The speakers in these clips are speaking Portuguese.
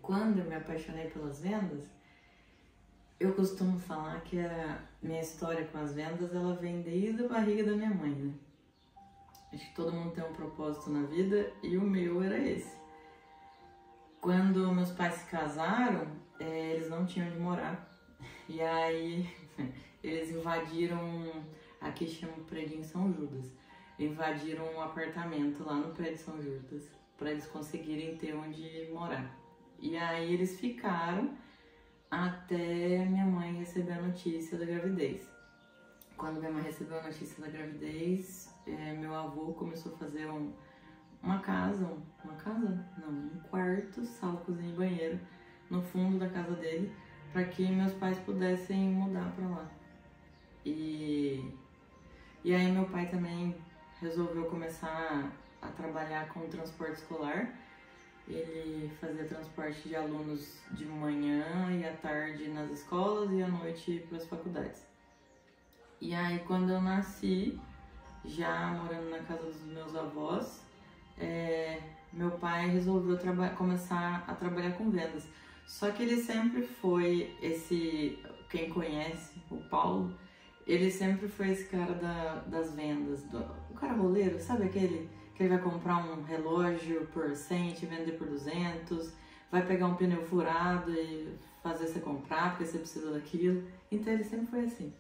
quando eu me apaixonei pelas vendas, eu costumo falar que a minha história com as vendas, ela vem desde a barriga da minha mãe, né? Acho que todo mundo tem um propósito na vida e o meu era esse. Quando meus pais se casaram, eles não tinham onde morar. E aí eles invadiram, aqui chama o prédio em São Judas, invadiram um apartamento lá no prédio de São Judas para eles conseguirem ter onde morar. E aí eles ficaram até minha mãe receber a notícia da gravidez. Quando minha mãe recebeu a notícia da gravidez, meu avô começou a fazer um quarto, sala, cozinha e banheiro no fundo da casa dele, para que meus pais pudessem mudar para lá. E aí meu pai também resolveu começar a trabalhar com transporte escolar. Ele fazia transporte de alunos de manhã e à tarde nas escolas e à noite para as faculdades. E aí quando eu nasci, já morando na casa dos meus avós, meu pai resolveu começar a trabalhar com vendas. Só que ele sempre foi quem conhece o Paulo, ele sempre foi esse cara das vendas, o cara roleiro, sabe aquele que ele vai comprar um relógio por 100 e vender por 200, vai pegar um pneu furado e fazer você comprar porque você precisa daquilo. Então ele sempre foi assim.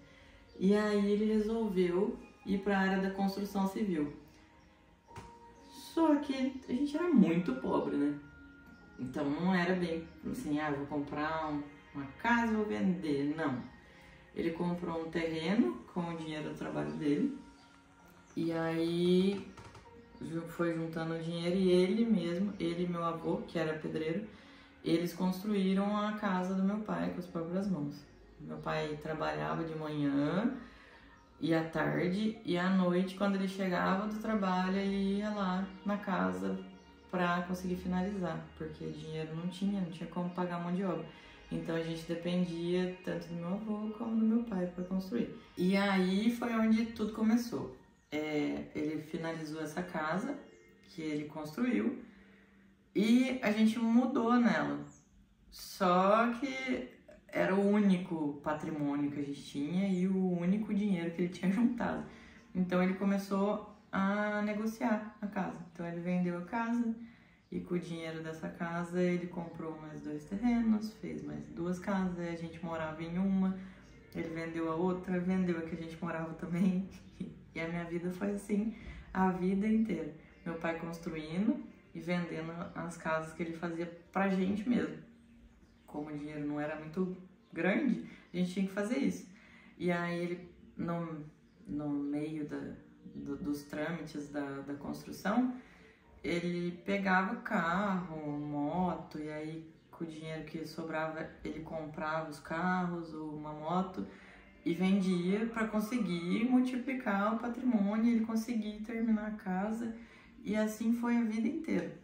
E aí ele resolveu ir para a área da construção civil. Só que a gente era muito pobre, né? Então não era bem assim, vou comprar uma casa e vou vender. Não. Ele comprou um terreno com o dinheiro do trabalho dele. E aí foi juntando o dinheiro e ele e meu avô, que era pedreiro, eles construíram a casa do meu pai com as próprias mãos. Meu pai trabalhava de manhã e à tarde, e à noite, quando ele chegava do trabalho, ele ia lá na casa para conseguir finalizar, porque dinheiro não tinha como pagar mão de obra. Então a gente dependia tanto do meu avô como do meu pai para construir. E aí foi onde tudo começou. Ele finalizou essa casa que ele construiu e a gente mudou nela. Só que era o único patrimônio que a gente tinha e o único dinheiro que ele tinha juntado. Então ele começou a negociar a casa. Então ele vendeu a casa e com o dinheiro dessa casa ele comprou mais 2 terrenos, fez mais 2 casas, a gente morava em uma, ele vendeu a outra, vendeu a que a gente morava também. E a minha vida foi assim a vida inteira. Meu pai construindo e vendendo as casas que ele fazia pra gente mesmo. Como o dinheiro não era muito grande, a gente tinha que fazer isso. E aí ele, no meio dos trâmites da construção, ele pegava carro, moto, e aí com o dinheiro que sobrava ele comprava os carros ou uma moto e vendia para conseguir multiplicar o patrimônio, ele conseguir terminar a casa, e assim foi a vida inteira.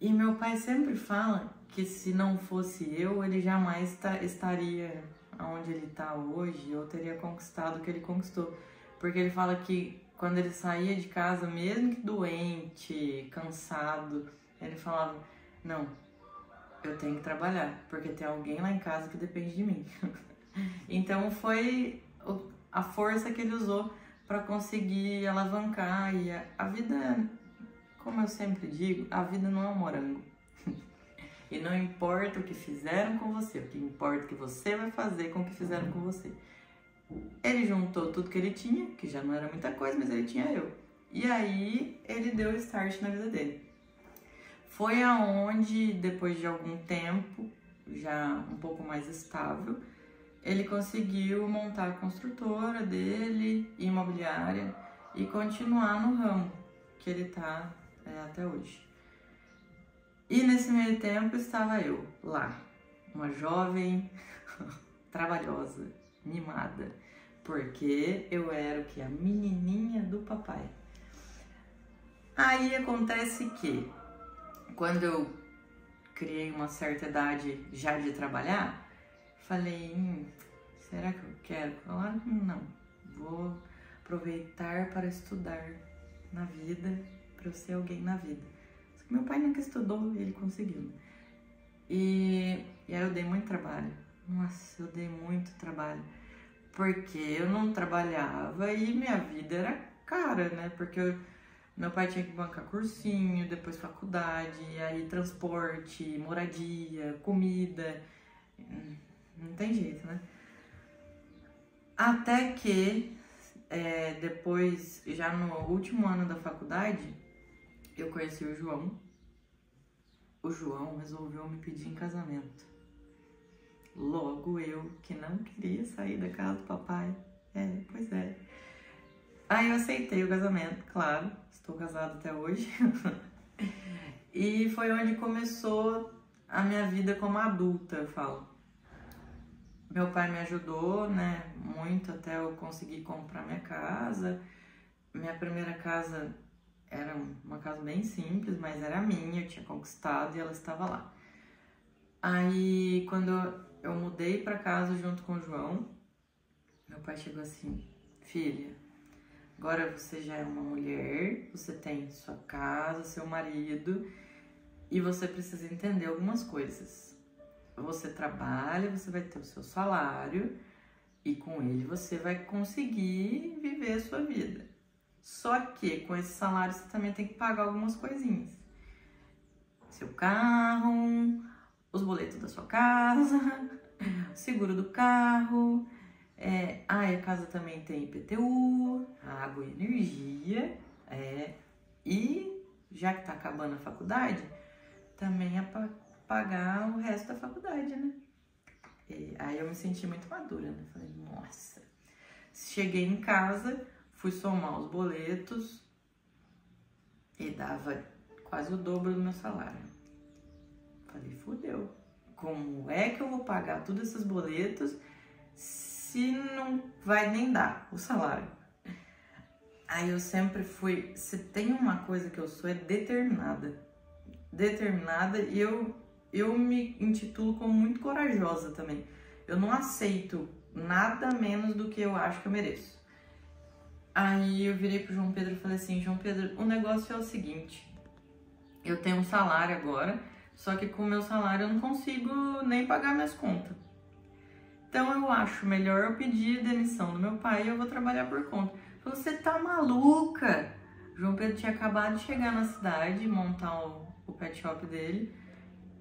E meu pai sempre fala que se não fosse eu, ele jamais estaria onde ele está hoje, ou teria conquistado o que ele conquistou. Porque ele fala que quando ele saía de casa, mesmo que doente, cansado, ele falava, não, eu tenho que trabalhar, porque tem alguém lá em casa que depende de mim. Então foi a força que ele usou para conseguir alavancar. E a vida, como eu sempre digo, a vida não é um morango. E não importa o que fizeram com você, o que importa é o que você vai fazer com o que fizeram com você. Ele juntou tudo que ele tinha, que já não era muita coisa, mas ele tinha eu. E aí ele deu o start na vida dele. Foi aonde, depois de algum tempo, já um pouco mais estável, ele conseguiu montar a construtora dele, imobiliária, e continuar no ramo que ele está até hoje. E nesse meio tempo estava eu lá, uma jovem trabalhosa, mimada, porque eu era o que? A menininha do papai. Aí acontece que, quando eu criei uma certa idade já de trabalhar, falei, será que eu quero? Claro que não, vou aproveitar para estudar na vida, para eu ser alguém na vida. Só que meu pai nunca estudou e ele conseguiu. E aí eu dei muito trabalho. Nossa, eu dei muito trabalho. Porque eu não trabalhava e minha vida era cara, né? Meu pai tinha que bancar cursinho, depois faculdade, aí transporte, moradia, comida. Não tem jeito, né? Até que depois, já no último ano da faculdade, eu conheci o João. O João resolveu me pedir em casamento. Logo eu, que não queria sair da casa do papai. Pois é. Aí eu aceitei o casamento, claro. Estou casada até hoje. E foi onde começou a minha vida como adulta, eu falo. Meu pai me ajudou, né, muito até eu conseguir comprar minha casa. Minha primeira casa era uma casa bem simples, mas era minha, eu tinha conquistado e ela estava lá. Aí, quando eu mudei para casa junto com o João, meu pai chegou assim: filha, agora você já é uma mulher, você tem sua casa, seu marido, e você precisa entender algumas coisas. Você trabalha, você vai ter o seu salário, e com ele você vai conseguir viver a sua vida. Só que com esse salário você também tem que pagar algumas coisinhas. Seu carro, os boletos da sua casa, seguro do carro. A casa também tem IPTU, água e energia. E já que tá acabando a faculdade, também é pra pagar o resto da faculdade, né? Aí eu me senti muito madura, né? Falei, nossa. Cheguei em casa, fui somar os boletos e dava quase o dobro do meu salário. Falei, fudeu. Como é que eu vou pagar todos esses boletos se não vai nem dar o salário? Aí eu sempre fui... Se tem uma coisa que eu sou, é determinada. Determinada, e eu me intitulo como muito corajosa também. Eu não aceito nada menos do que eu acho que eu mereço. Aí eu virei pro João Pedro e falei assim, João Pedro, o negócio é o seguinte, eu tenho um salário agora, só que com o meu salário eu não consigo nem pagar minhas contas. Então eu acho melhor eu pedir demissão do meu pai e eu vou trabalhar por conta. Ele falou, você tá maluca? João Pedro tinha acabado de chegar na cidade, montar o pet shop dele.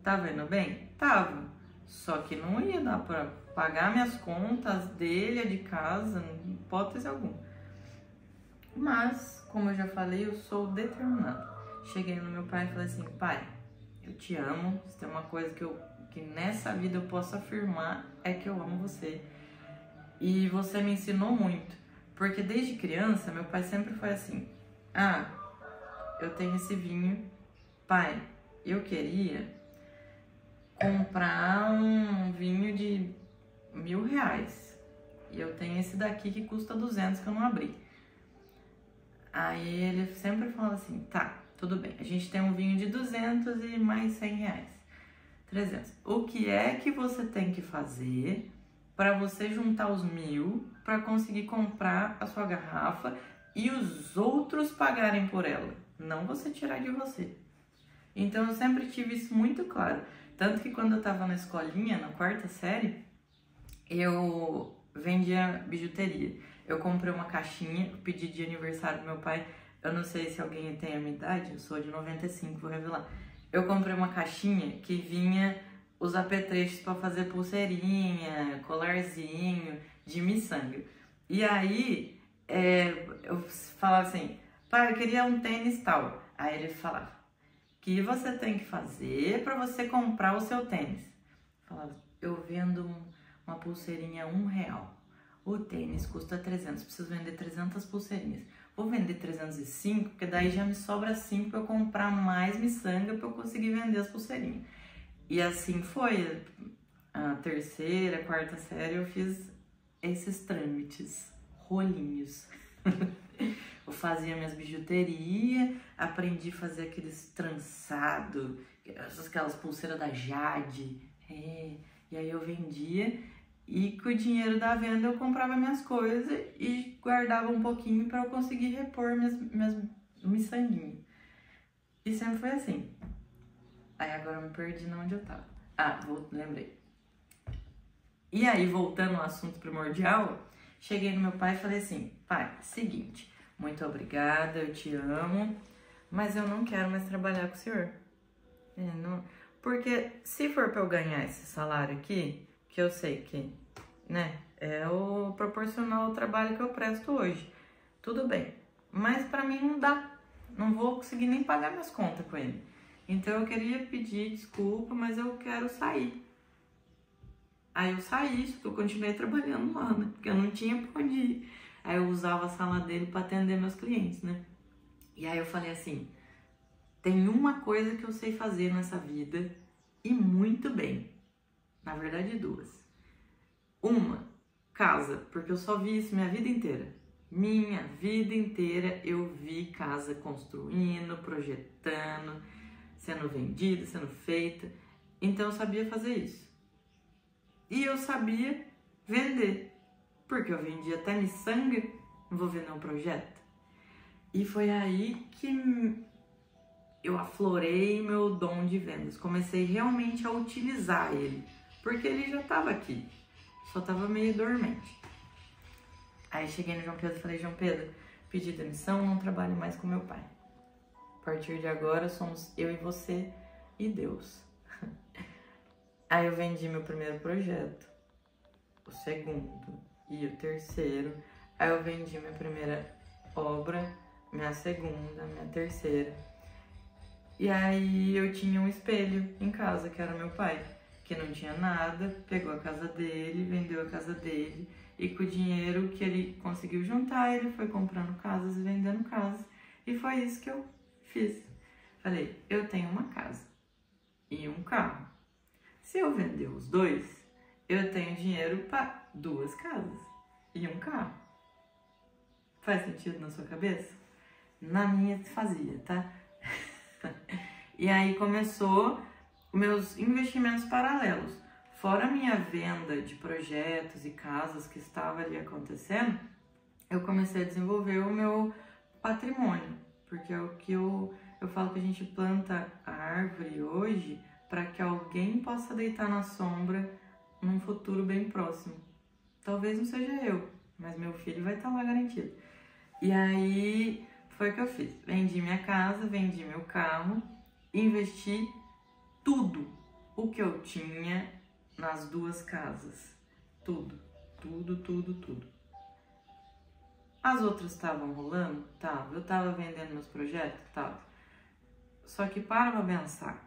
Tá vendo bem? Tava. Só que não ia dar pra pagar minhas contas dele, a de casa, hipótese alguma. Mas, como eu já falei, eu sou determinada. Cheguei no meu pai e falei assim, pai, eu te amo. Se tem uma coisa que nessa vida eu posso afirmar, é que eu amo você. E você me ensinou muito. Porque desde criança, meu pai sempre foi assim, eu tenho esse vinho, pai, eu queria comprar um vinho de R$1.000 e eu tenho esse daqui que custa 200 que eu não abri. Aí ele sempre fala assim, tá, tudo bem, a gente tem um vinho de 200 e mais R$100, 300. O que é que você tem que fazer para você juntar os 1.000 para conseguir comprar a sua garrafa e os outros pagarem por ela, não você tirar de você? Então eu sempre tive isso muito claro. Tanto que quando eu tava na escolinha, na 4ª série, eu vendia bijuteria. Eu comprei uma caixinha, pedi de aniversário do meu pai. Eu não sei se alguém tem a minha idade, eu sou de 95, vou revelar. Eu comprei uma caixinha que vinha os apetrechos para fazer pulseirinha, colarzinho, de miçanga. E aí, eu falava assim, pai, eu queria um tênis tal. Aí ele falava, o que você tem que fazer para você comprar o seu tênis? Eu falava, eu vendo uma pulseirinha R$1. O tênis custa 300, preciso vender 300 pulseirinhas. Vou vender 305, porque daí já me sobra 5 para eu comprar mais miçanga para eu conseguir vender as pulseirinhas. E assim foi. A 3ª, 4ª série eu fiz esses trâmites, rolinhos. Eu fazia minhas bijuterias, aprendi a fazer aqueles trançados, aquelas pulseiras da Jade. E aí eu vendia e com o dinheiro da venda eu comprava minhas coisas e guardava um pouquinho para eu conseguir repor minhas miçanguinhas. E sempre foi assim. Aí agora eu me perdi onde eu tava. Lembrei. E aí, voltando ao assunto primordial, cheguei no meu pai e falei assim: pai, seguinte, muito obrigada, eu te amo, mas eu não quero mais trabalhar com o senhor. Porque se for pra eu ganhar esse salário aqui, que eu sei que, né, é o proporcional ao trabalho que eu presto hoje, tudo bem. Mas pra mim não dá, não vou conseguir nem pagar minhas contas com ele. Então eu queria pedir desculpa, mas eu quero sair. Aí eu saí, eu continuei trabalhando lá, né? Porque eu não tinha pra onde ir. Aí eu usava a sala dele pra atender meus clientes, né? E aí eu falei assim: tem uma coisa que eu sei fazer nessa vida e muito bem. Na verdade, duas. Uma, casa, porque eu só vi isso minha vida inteira. Minha vida inteira eu vi casa construindo, projetando, sendo vendida, sendo feita. Então eu sabia fazer isso. E eu sabia vender, porque eu vendia até miçanga, não vou vender um projeto. E foi aí que eu aflorei meu dom de vendas, comecei realmente a utilizar ele, porque ele já estava aqui, só estava meio dormente. Aí cheguei no João Pedro e falei: João Pedro, pedi demissão, não trabalho mais com meu pai. A partir de agora somos eu e você e Deus. Aí eu vendi meu primeiro projeto, o segundo e o terceiro. Aí eu vendi minha primeira obra, minha segunda, minha terceira. E aí eu tinha um espelho em casa, que era meu pai, que não tinha nada, pegou a casa dele, vendeu a casa dele, e com o dinheiro que ele conseguiu juntar, ele foi comprando casas e vendendo casas. E foi isso que eu fiz. Falei: eu tenho uma casa e um carro. Se eu vender os dois, eu tenho dinheiro para 2 casas e um carro. Faz sentido na sua cabeça? Na minha fazia, tá? E aí começou meus investimentos paralelos. Fora a minha venda de projetos e casas que estava ali acontecendo, eu comecei a desenvolver o meu patrimônio. Porque é o que eu falo, que a gente planta a árvore hoje para que alguém possa deitar na sombra num futuro bem próximo. Talvez não seja eu, mas meu filho vai estar lá garantido. E aí foi o que eu fiz. Vendi minha casa, vendi meu carro, investi tudo o que eu tinha nas 2 casas. Tudo. As outras estavam rolando? Tava. Eu tava vendendo meus projetos? Tava. Só que para pensar,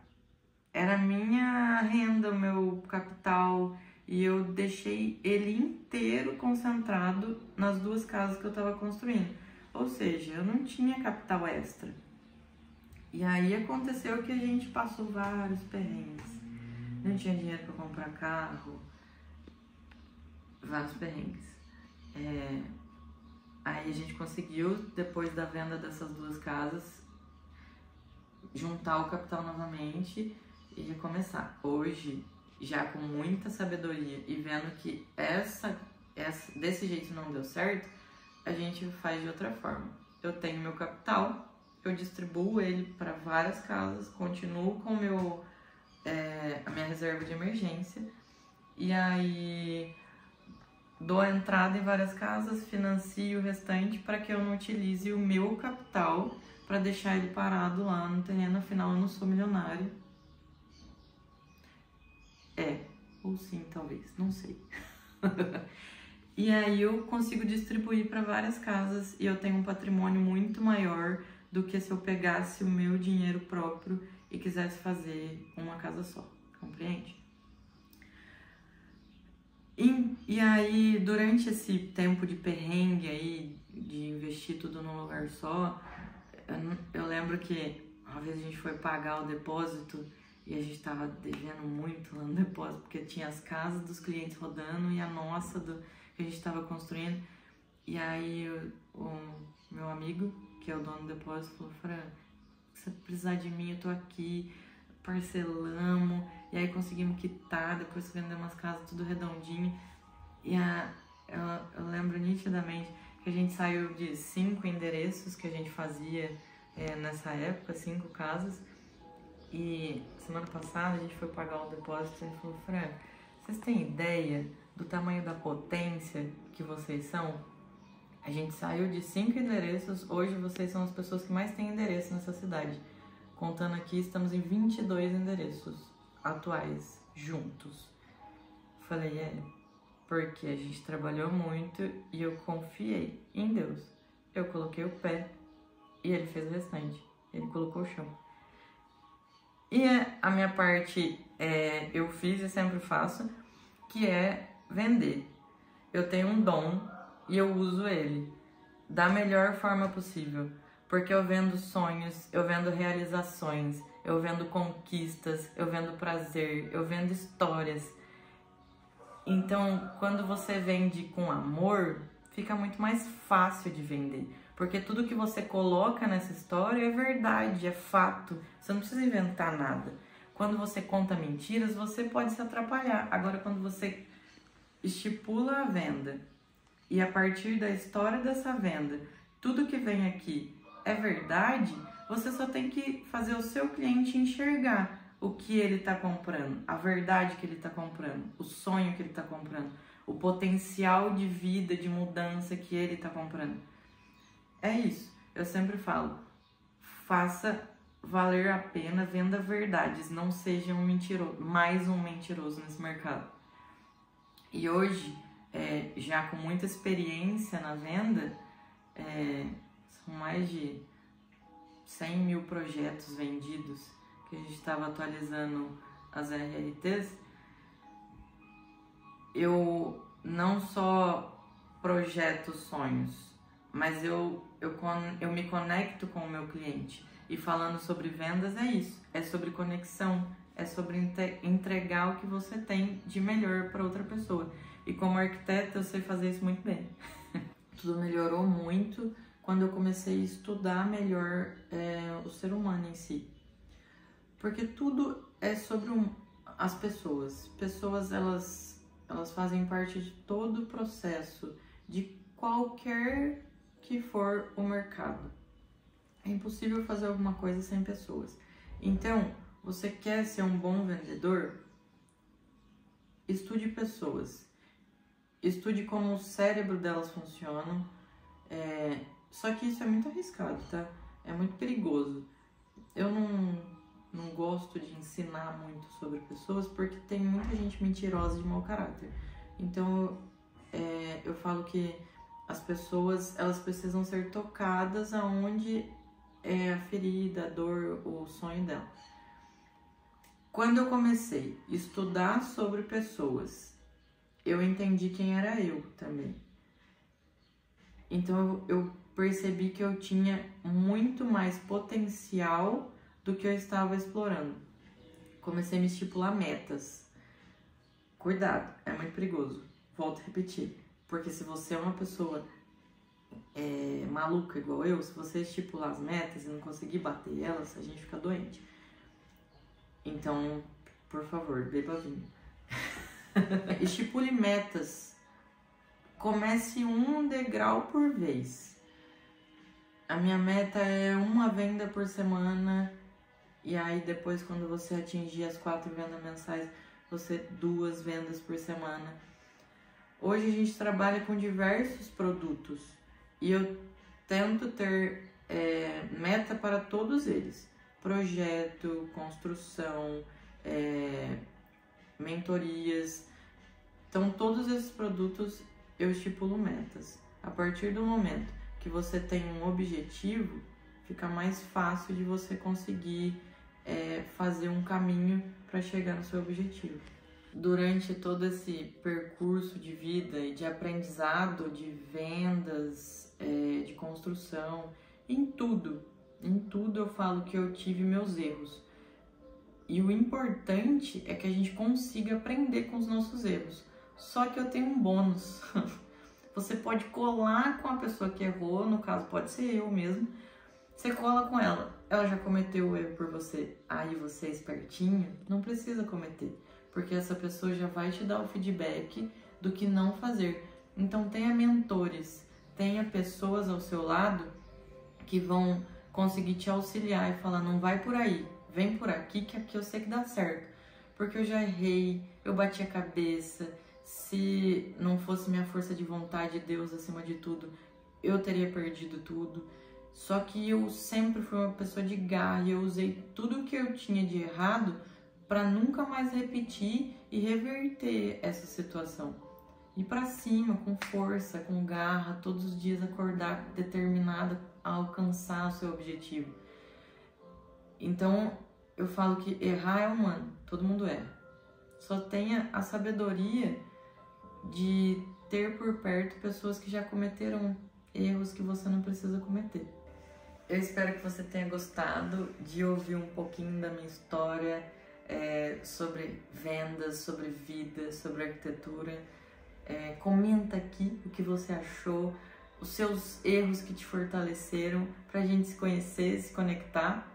era minha renda, o meu capital, e eu deixei ele inteiro concentrado nas 2 casas que eu estava construindo. Ou seja, eu não tinha capital extra. E aí aconteceu que a gente passou vários perrengues. Não tinha dinheiro para comprar carro, vários perrengues. Aí a gente conseguiu, depois da venda dessas 2 casas, juntar o capital novamente e recomeçar. Hoje, já com muita sabedoria e vendo que desse jeito não deu certo, a gente faz de outra forma. Eu tenho meu capital, eu distribuo ele para várias casas, continuo com a minha reserva de emergência, e aí dou a entrada em várias casas, financio o restante para que eu não utilize o meu capital para deixar ele parado lá no terreno. Afinal, eu não sou milionária. Ou sim, talvez, não sei. E aí eu consigo distribuir para várias casas e eu tenho um patrimônio muito maior do que se eu pegasse o meu dinheiro próprio e quisesse fazer uma casa só, compreende? E aí, durante esse tempo de perrengue aí, de investir tudo num lugar só, eu lembro que uma vez a gente foi pagar o depósito e a gente tava devendo muito lá no depósito, porque tinha as casas dos clientes rodando e a nossa que a gente tava construindo. E aí o meu amigo, que é o dono do depósito, falou: Fran, se você precisar de mim, eu tô aqui, parcelamos, e aí conseguimos quitar, depois vendemos as casas tudo redondinho. E eu lembro nitidamente que a gente saiu de 5 endereços que a gente fazia nessa época, 5 casas, E semana passada a gente foi pagar o depósito e ele falou: Fran, vocês têm ideia do tamanho da potência que vocês são? A gente saiu de 5 endereços, hoje vocês são as pessoas que mais têm endereço nessa cidade. Contando aqui, estamos em 22 endereços atuais, juntos. Falei, porque a gente trabalhou muito e eu confiei em Deus. Eu coloquei o pé e ele fez o restante. Ele colocou o chão. E a minha parte eu fiz e sempre faço, que é vender. Eu tenho um dom e eu uso ele da melhor forma possível. Porque eu vendo sonhos, eu vendo realizações, eu vendo conquistas, eu vendo prazer, eu vendo histórias. Então, quando você vende com amor, fica muito mais fácil de vender. Porque tudo que você coloca nessa história é verdade, é fato. Você não precisa inventar nada. Quando você conta mentiras, você pode se atrapalhar. Agora, quando você estipula a venda e a partir da história dessa venda, tudo que vem aqui é verdade, você só tem que fazer o seu cliente enxergar o que ele está comprando, a verdade que ele está comprando, o sonho que ele está comprando, o potencial de vida, de mudança que ele está comprando. É isso, eu sempre falo, faça valer a pena, venda verdades, não seja um mentiroso, mais um mentiroso nesse mercado. E hoje, já com muita experiência na venda, são mais de 100 mil projetos vendidos, que a gente estava atualizando as RRTs. Eu não só projeto sonhos, mas eu me conecto com o meu cliente. E falando sobre vendas é isso, é sobre conexão, é sobre entregar o que você tem de melhor para outra pessoa. E como arquiteta eu sei fazer isso muito bem. Tudo melhorou muito quando eu comecei a estudar melhor o ser humano em si. Porque tudo é sobre as pessoas. Pessoas, elas fazem parte de todo o processo, de qualquer que for o mercado. É impossível fazer alguma coisa sem pessoas. Então, você quer ser um bom vendedor? Estude pessoas. Estude como o cérebro delas funciona. Só que isso é muito arriscado, tá? É muito perigoso. Eu não gosto de ensinar muito sobre pessoas porque tem muita gente mentirosa de mau caráter. Então, eu falo que as pessoas, elas precisam ser tocadas aonde é a ferida, a dor, o sonho dela. Quando eu comecei a estudar sobre pessoas, eu entendi quem era eu também. Então eu percebi que eu tinha muito mais potencial do que eu estava explorando. Comecei a me estipular metas. Cuidado, é muito perigoso. Volto a repetir. Porque se você é uma pessoa maluca igual eu, se você estipular as metas e não conseguir bater elas, a gente fica doente. Então, por favor, beba vinho. Estipule metas. Comece um degrau por vez. A minha meta é uma venda por semana. E aí depois, quando você atingir as 4 vendas mensais, você 2 vendas por semana. Hoje a gente trabalha com diversos produtos. E eu tento ter meta para todos eles. Projeto, construção, mentorias. Então, todos esses produtos eu estipulo metas. A partir do momento que você tem um objetivo, fica mais fácil de você conseguir fazer um caminho para chegar no seu objetivo. Durante todo esse percurso de vida e de aprendizado, de vendas, de construção, em tudo eu falo que eu tive meus erros. E o importante é que a gente consiga aprender com os nossos erros. Só que eu tenho um bônus. Você pode colar com a pessoa que errou, no caso pode ser eu mesmo. Você cola com ela, ela já cometeu o erro por você. Aí você é espertinho, não precisa cometer. Porque essa pessoa já vai te dar o feedback do que não fazer. Então tenha mentores, tenha pessoas ao seu lado que vão conseguir te auxiliar e falar, não vai por aí, vem por aqui que aqui eu sei que dá certo. Porque eu já errei, eu bati a cabeça, se não fosse minha força de vontade, Deus acima de tudo, eu teria perdido tudo. Só que eu sempre fui uma pessoa de garra e eu usei tudo que eu tinha de errado para nunca mais repetir e reverter essa situação. Ir para cima, com força, com garra, todos os dias acordar determinada a alcançar o seu objetivo. Então, eu falo que errar é humano, todo mundo erra. Só tenha a sabedoria de ter por perto pessoas que já cometeram erros que você não precisa cometer. Eu espero que você tenha gostado de ouvir um pouquinho da minha história sobre vendas, sobre vida, sobre arquitetura. Comenta aqui o que você achou, os seus erros que te fortaleceram, pra gente se conhecer, se conectar.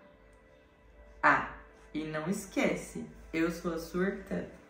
Ah, e não esquece, eu sou a sua arquiteta.